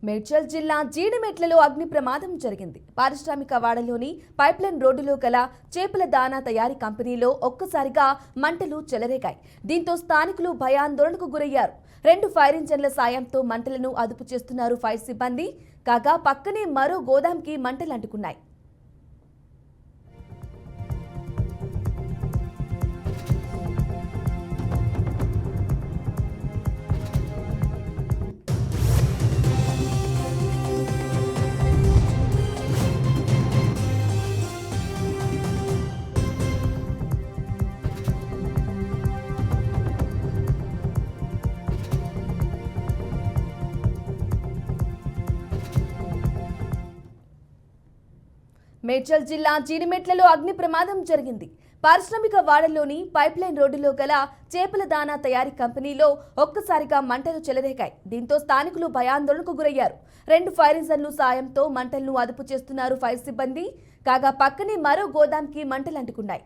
మేడ్చల్ జిల్లా జీడిమెట్లలో అగ్ని ప్రమాదం జరిగింది. పారిశ్రామిక వాడలోని పైప్లైన్ రోడ్డులో గల చేపల దానా తయారీ కంపెనీలో ఒక్కసారిగా మంటలు చెలరేగాయి. దీంతో స్థానికులు భయాందోళనకు గురయ్యారు. 2 ఫైర్ ఇంజన్ల సాయంతో మంటలను అదుపు చేస్తున్నారు ఫైర్ సిబ్బంది. కాగా పక్కనే మరో గోదాంకి మంటలు అంటుకున్నాయి. మేడ్చల్ జిల్లా జీడిమెట్లలో అగ్ని ప్రమాదం జరిగింది. పారిశ్రామిక వాడలోని పైప్లైన్ రోడ్డులో గల చేపల దానా తయారీ కంపెనీలో ఒక్కసారిగా మంటలు చెలరేగాయి. దీంతో స్థానికులు భయాందోళనకు గురయ్యారు. 2 ఫైర్ ఇంజన్ల సాయంతో మంటలను అదుపు చేస్తున్నారు ఫైర్ సిబ్బంది. కాగా పక్కనే మరో గోదాంకి మంటలు అంటుకున్నాయి.